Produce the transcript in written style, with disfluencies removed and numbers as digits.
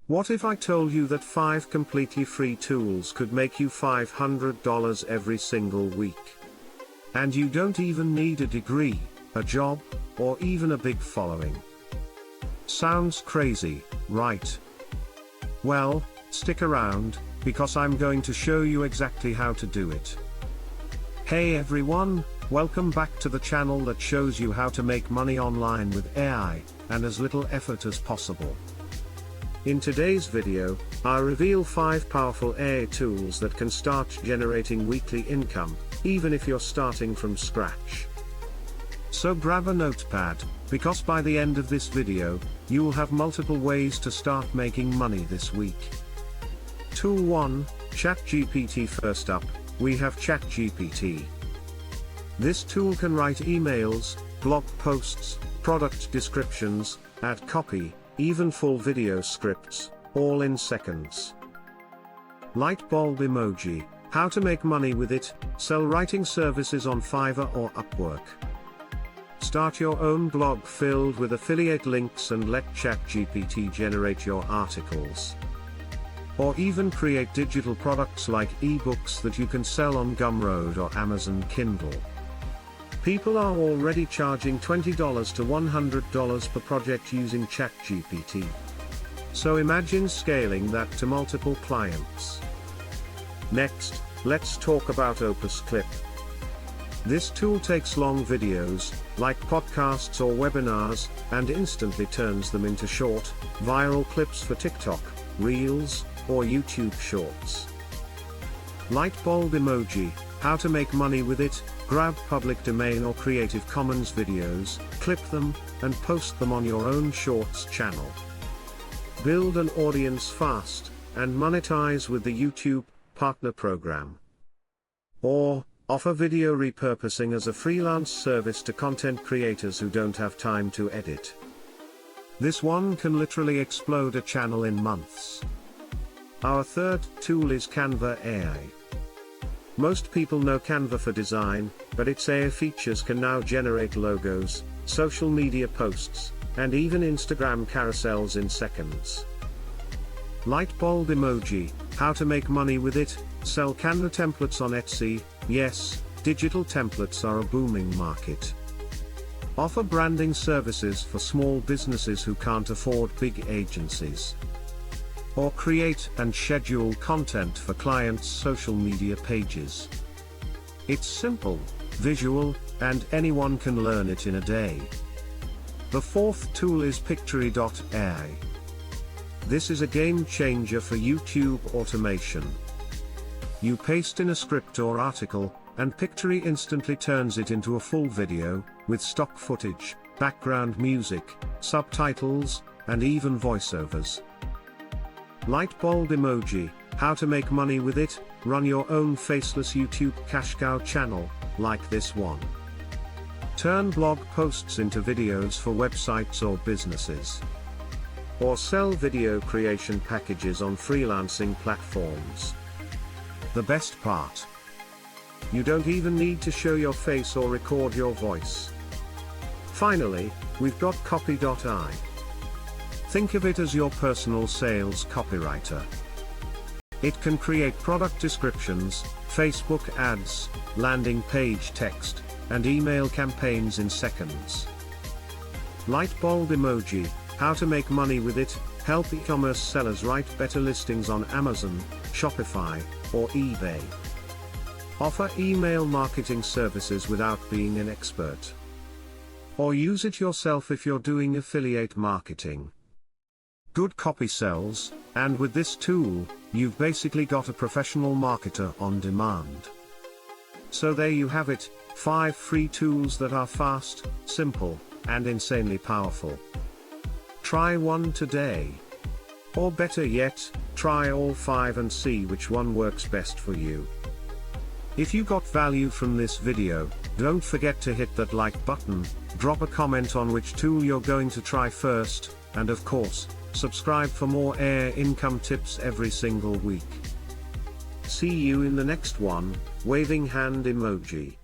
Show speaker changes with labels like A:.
A: What if I told you that 5 completely free tools could make you $500 every single week? And you don't even need a degree, a job, or even a big following. Sounds crazy, right? Well, stick around, because I'm going to show you exactly how to do it. Hey everyone, welcome back to the channel that shows you how to make money online with AI, and as little effort as possible. In today's video, I reveal 5 powerful AI tools that can start generating weekly income, even if you're starting from scratch. So grab a notepad, because by the end of this video, you'll have multiple ways to start making money this week. Tool 1, ChatGPT. First up, we have ChatGPT. This tool can write emails, blog posts, product descriptions, add copy, even full video scripts, all in seconds. Light bulb emoji, how to make money with it, sell writing services on Fiverr or Upwork. Start your own blog filled with affiliate links and let ChatGPT generate your articles. Or even create digital products like ebooks that you can sell on Gumroad or Amazon Kindle. People are already charging $20 to $100 per project using ChatGPT. So imagine scaling that to multiple clients. Next, let's talk about Opus Clip. This tool takes long videos, like podcasts or webinars, and instantly turns them into short, viral clips for TikTok, Reels, or YouTube Shorts. Light bulb emoji, how to make money with it, grab public domain or Creative Commons videos, clip them, and post them on your own Shorts channel. Build an audience fast, and monetize with the YouTube Partner Program. Or, offer video repurposing as a freelance service to content creators who don't have time to edit. This one can literally explode a channel in months. Our third tool is Canva AI. Most people know Canva for design, but its AI features can now generate logos, social media posts, and even Instagram carousels in seconds. Light bulb emoji, how to make money with it, sell Canva templates on Etsy. Yes, digital templates are a booming market. Offer branding services for small businesses who can't afford big agencies. Or create and schedule content for clients' social media pages. It's simple, visual, and anyone can learn it in a day. The fourth tool is Pictory.ai. This is a game changer for YouTube automation. You paste in a script or article, and Pictory instantly turns it into a full video, with stock footage, background music, subtitles, and even voiceovers. Light bulb emoji, how to make money with it, run your own faceless YouTube cash cow channel, like this one. Turn blog posts into videos for websites or businesses. Or sell video creation packages on freelancing platforms. The best part? You don't even need to show your face or record your voice. Finally, we've got Copy.ai. Think of it as your personal sales copywriter. It can create product descriptions, Facebook ads, landing page text, and email campaigns in seconds. Light bulb emoji, how to make money with it, help e-commerce sellers write better listings on Amazon, Shopify, or eBay. Offer email marketing services without being an expert. Or use it yourself if you're doing affiliate marketing. Good copy sells, and with this tool, you've basically got a professional marketer on demand. So there you have it, 5 free tools that are fast, simple, and insanely powerful. Try one today. Or better yet, try all 5 and see which one works best for you. If you got value from this video, don't forget to hit that like button, drop a comment on which tool you're going to try first, and of course, subscribe for more AI income tips every single week. See you in the next one, waving hand emoji.